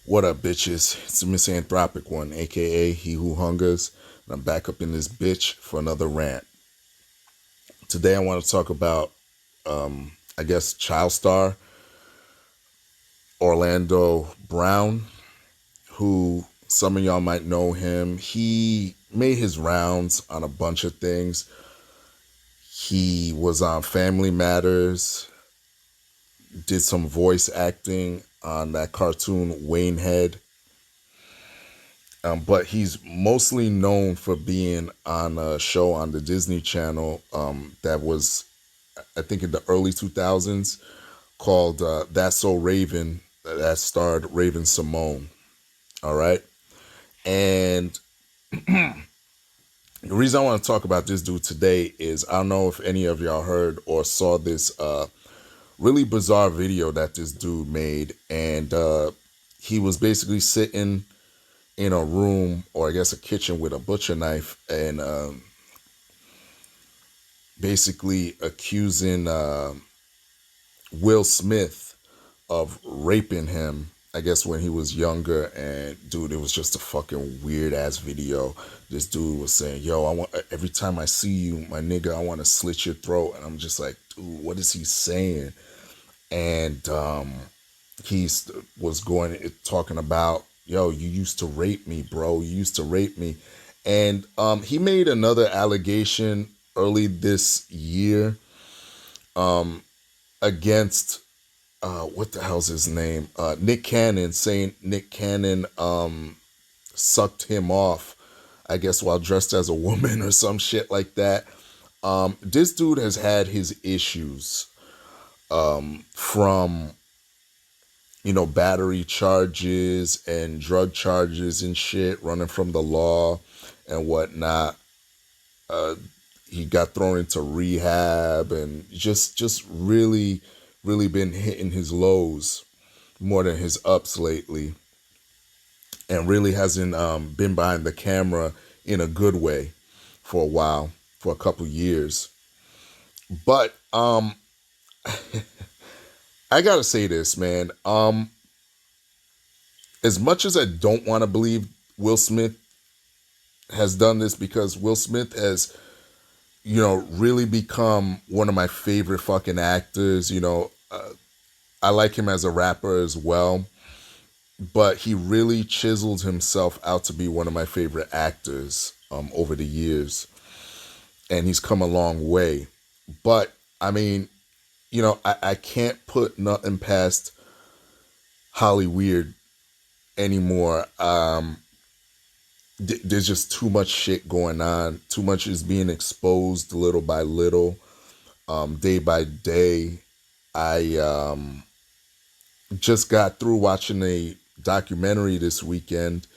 What up, bitches? It's the Misanthropic One, aka He Who Hungers, and I'm back up in this bitch for another rant. Today I want to talk about, I guess, child star Orlando Brown, who some of y'all might know him. He made his rounds on a bunch of things. He was on Family Matters, did some voice acting on that cartoon Wayne Head. But he's mostly known for being on a show on the Disney Channel that was, I think, in the early 2000s called That's So Raven, that starred Raven Simone. All right. And the reason I want to talk about this dude today is I don't know if any of y'all heard or saw this really bizarre video that this dude made. And he was basically sitting in a room, or I guess a kitchen, with a butcher knife, and basically accusing Will Smith of raping him, I guess, when he was younger. And dude, it was just a fucking weird ass video. This dude was saying, yo, every time I see you, my nigga, I want to slit your throat. And I'm just like, dude, what is he saying? And he was talking about, yo, you used to rape me, bro. You used to rape me. And he made another allegation early this year against, what the hell's his name? Nick Cannon, saying Nick Cannon sucked him off, I guess, while dressed as a woman or some shit like that. This dude has had his issues from battery charges and drug charges and shit, running from the law and whatnot. He got thrown into rehab and just really, really been hitting his lows more than his ups lately, and really hasn't been behind the camera in a good way for a while, for a couple years. But I gotta say this, man. As much as I don't want to believe Will Smith has done this, because Will Smith has, really become one of my favorite fucking actors. I like him as a rapper as well, but he really chiseled himself out to be one of my favorite actors over the years, and he's come a long way. But I mean, I can't put nothing past Hollyweird anymore. There's just too much shit going on. Too much is being exposed little by little, day by day. I just got through watching a documentary this weekend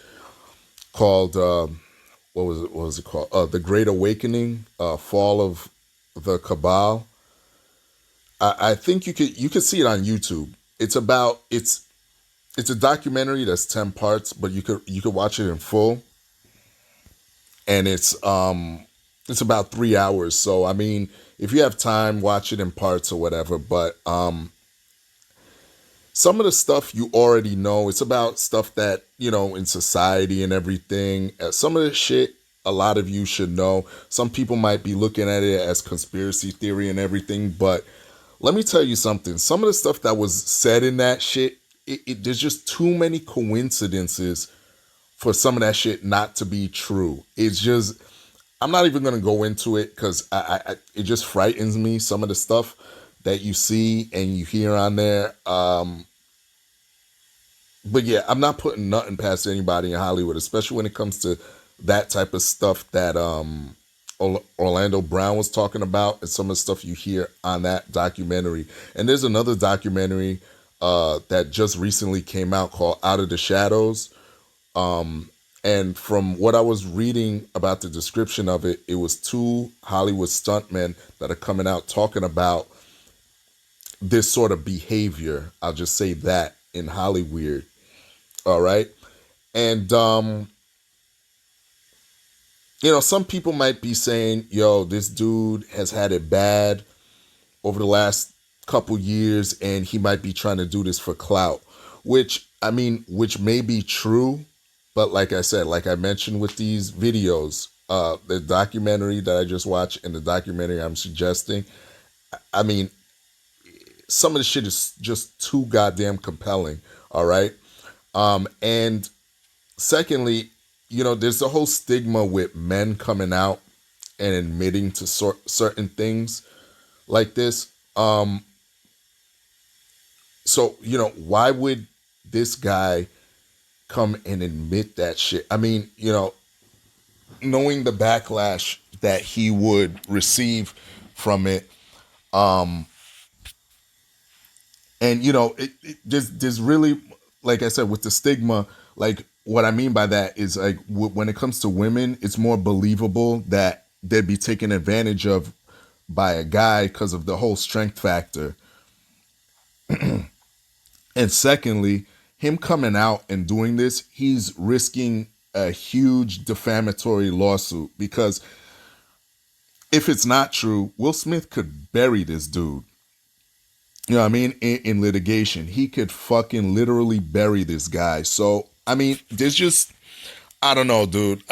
called, what was it called? The Great Awakening, Fall of the Cabal. I think you could see it on YouTube. It's a documentary that's 10 parts, but you could watch it in full, and it's about 3 hours. So I mean, if you have time, watch it in parts or whatever. But some of the stuff you already know. It's about stuff that, in society and everything. Some of the shit a lot of you should know. Some people might be looking at it as conspiracy theory and everything, but let me tell you something. Some of the stuff that was said in that shit, there's just too many coincidences for some of that shit not to be true. It's just, I'm not even going to go into it, because it just frightens me, some of the stuff that you see and you hear on there. But yeah, I'm not putting nothing past anybody in Hollywood, especially when it comes to that type of stuff that Orlando Brown was talking about, and some of the stuff you hear on that documentary. And there's another documentary that just recently came out called Out of the Shadows. And from what I was reading about the description of it, it was two Hollywood stuntmen that are coming out talking about this sort of behavior. I'll just say that, in Hollyweird. All right. And, some people might be saying, yo, this dude has had it bad over the last couple years, and he might be trying to do this for clout, which I mean, which may be true, but like I said, like I mentioned with these videos, the documentary that I just watched and the documentary I'm suggesting, I mean, some of the shit is just too goddamn compelling. All right. And secondly, there's a whole stigma with men coming out and admitting to certain things like this. So, why would this guy come and admit that shit? I mean, knowing the backlash that he would receive from it, and there's really, like I said, with the stigma, like what I mean by that is like when it comes to women, it's more believable that they'd be taken advantage of by a guy because of the whole strength factor. And secondly, him coming out and doing this, he's risking a huge defamatory lawsuit because if it's not true, Will Smith could bury this dude. You know what I mean? In litigation, he could fucking literally bury this guy. So, I mean, there's just, I don't know, dude.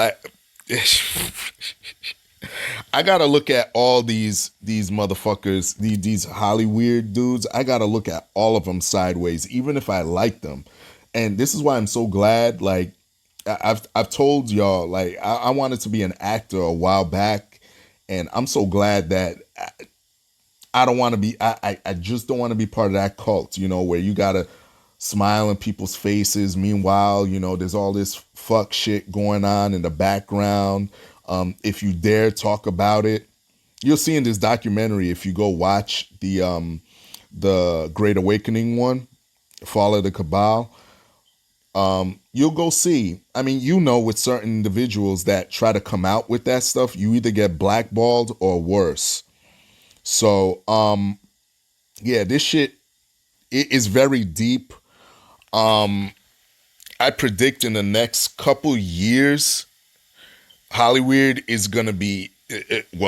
I gotta look at all these motherfuckers, these Hollywood dudes. I gotta look at all of them sideways, even if I like them. And this is why I'm so glad. Like I've told y'all, like I wanted to be an actor a while back, and I'm so glad that I don't want to be. I just don't want to be part of that cult. Where you gotta smile in people's faces. Meanwhile, there's all this fuck shit going on in the background. If you dare talk about it, you'll see in this documentary, if you go watch the Great Awakening one, Fall of the Cabal, you'll go see. I mean, with certain individuals that try to come out with that stuff, you either get blackballed or worse. So, yeah, this shit is very deep. I predict in the next couple years, Hollywood is going to be,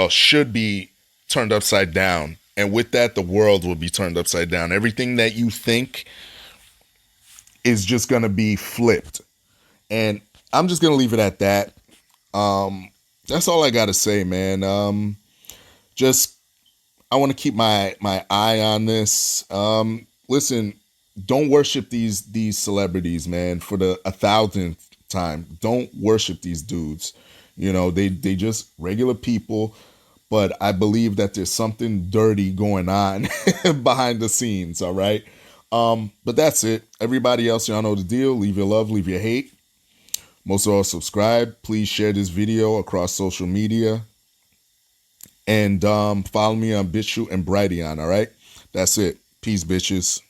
should be turned upside down. And with that, the world will be turned upside down. Everything that you think is just going to be flipped. And I'm just going to leave it at that. That's all I got to say, man. Just, I want to keep my eye on this. Listen, don't worship these celebrities, man, for the 1,000th time. Don't worship these dudes. They just regular people, but I believe that there's something dirty going on behind the scenes, all right? But that's it. Everybody else, y'all know the deal. Leave your love, leave your hate. Most of all, subscribe. Please share this video across social media. And follow me on BitChute and Brighteon, all right? That's it. Peace, bitches.